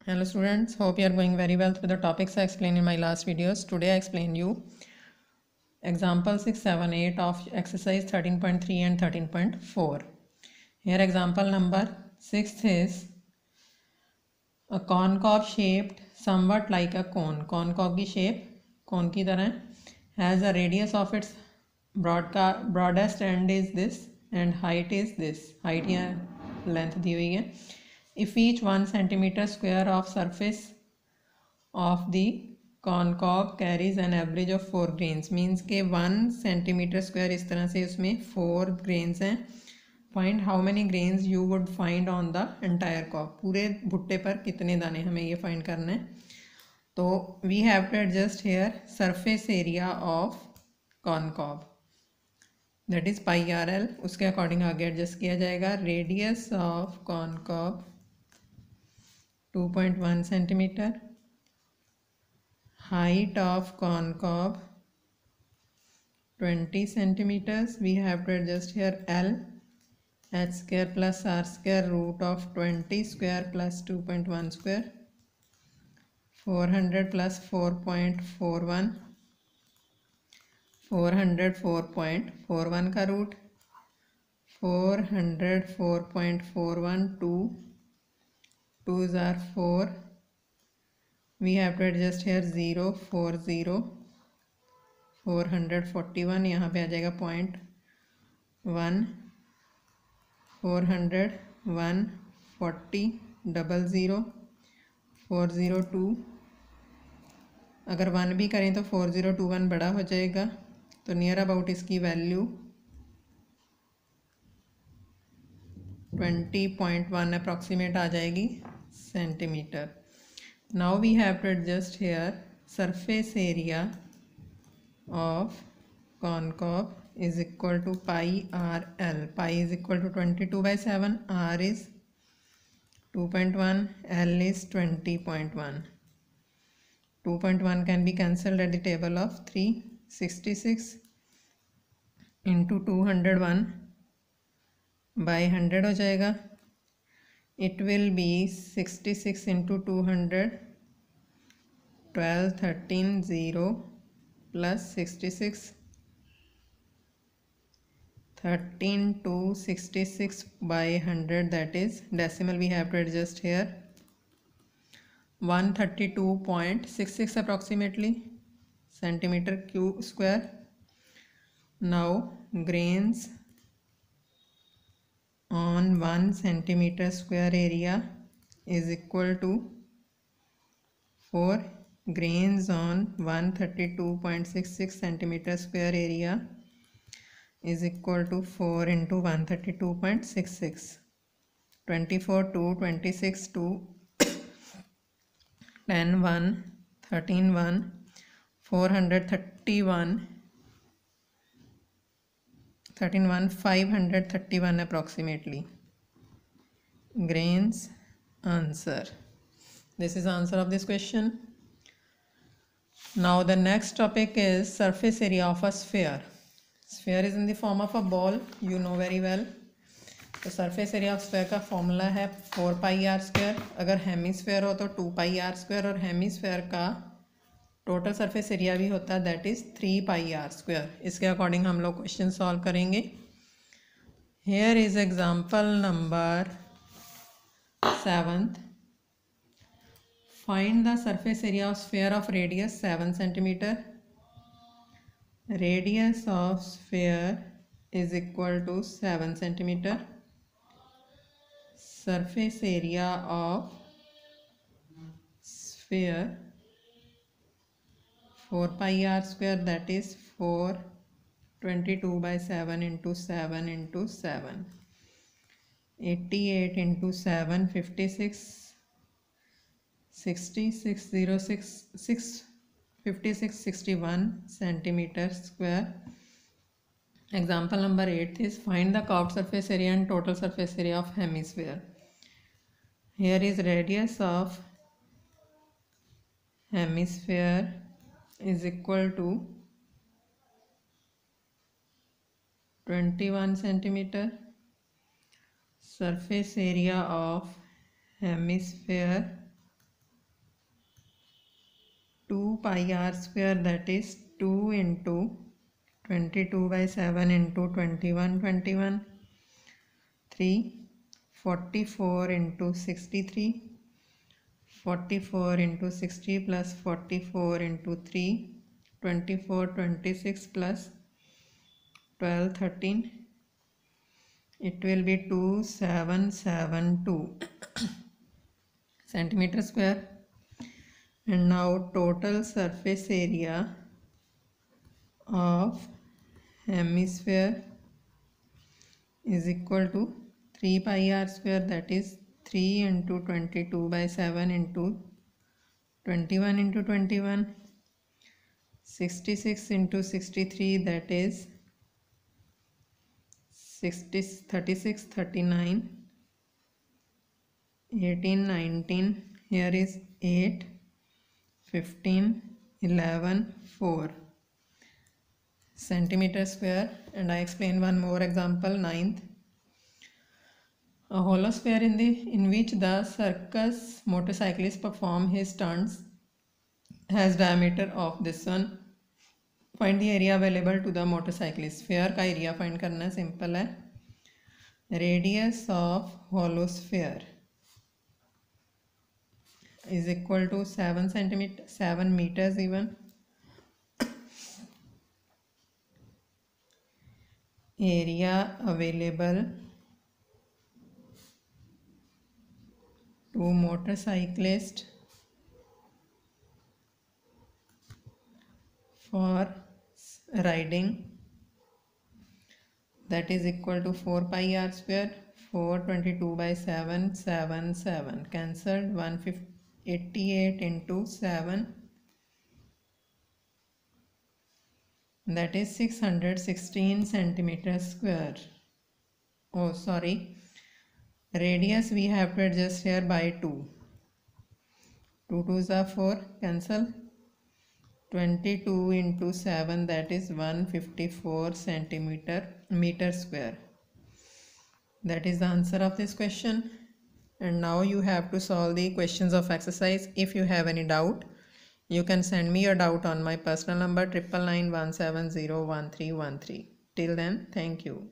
Hello students, hope you are going very well through the topics I explained in my last videos. Today I explain you example 6, 7, 8 of exercise 13.3 and 13.4. Here example number 6 is a concave shaped somewhat like a cone. Concave की shape cone की तरह has a radius of its broadest end is this and height is this. Height या length दी हुई है. If each 1 centimeter square of surface of the concave carries an average of 4 grains, means के 1 centimeter square इस तरह से उसमें 4 grains हैं. Find how many grains you would find on the entire cob. पूरे भुट्टे पर कितने दाने हमें ये find करना है. तो we have to adjust here surface area of concave, that is pi RL. उसके अकॉर्डिंग आगे एडजस्ट किया जाएगा. Radius of concave 2.1 centimetre. Height of concave 20 centimeters. We have to adjust here L, h square plus r square root of 20 square plus 2.1 square. 400 plus 4.41. 404.41 का root. 404.41 2 are 4. We have to adjust here 0, 40, 441. यहाँ पे आ जाएगा 0.1. 400 1 40 00 402. अगर 1 भी करें तो 4021 बड़ा हो जाएगा, तो नियर अबाउट इसकी वैल्यू 20.1 अप्रॉक्सीमेट आ जाएगी centimetre. Now we have to adjust here surface area of concave is equal to pi RL. Pi is equal to 22/7, R is 2.1, L is 20.1. 2.1 can be cancelled at the table of 3. 66 into 201 by 100 हो जाएगा. It will be 66 into 200, 12, 13, 0 plus 66. 13 to 66 by 100, that is decimal we have to adjust here. 132.66 approximately centimeter cube square. Now grains on 1 centimeter square area is equal to 4. Grains on 132.66 centimeter square area is equal to 4 into 132.66. 24 2 26 2 10 1 13 1 431 531 approximately grains. Answer. This is the answer of this question. Now the next topic is surface area of a sphere. Sphere is in the form of a ball, you know very well. तो surface area of sphere का formula है 4 pi r square. अगर hemisphere हो तो 2 pi r square, और hemisphere का total surface area भी होता है, that is 3 pi r square. इसके अकॉर्डिंग हम लोग क्वेश्चन सॉल्व करेंगे. Here is example number 7. Find the surface area of sphere of radius 7 centimetre. Radius of sphere is equal to 7 centimetre. Surface area of sphere 4 pi r square, that is 422/7 into 7 into 7. 88 into 7 56. 61 centimeter square. Example number 8 is find the curved surface area and total surface area of hemisphere. Here is radius of hemisphere is equal to 21 centimeter. Surface area of hemisphere pi r square, that is 2 into 22 by 7 into 21, 3, 44 into 63, 44 into 60 plus 44 into 3, 24, 26 plus 12, 13, it will be 2772 centimeter square. And now total surface area of hemisphere is equal to 3 pi r square, that is 3 into 22 by 7 into 21 into 21, 66 into 63, that is 36, 39, 18, 19, here is 8, 15, 11, 4 centimeter square. And I explain one more example, 9th. A hollow sphere in which the circus motorcyclist perform his stunts has diameter of this one. Find the area available to the motorcyclist. Sphere का area find करना simple है. Radius of hollow sphere is equal to 7 meters even. Area available to motorcyclist for riding, that is equal to 4 pi r square. 422 by 7, 7, 7 cancelled. 188 into 7, that is 616 centimeters square. Oh sorry, radius we have to adjust here by 2. 2 2s are 4, cancel. 22 into 7, that is 154 meter square. That is the answer of this question. And now you have to solve the questions of exercise. If you have any doubt, you can send me your doubt on my personal number 99917011313. Till then, thank you.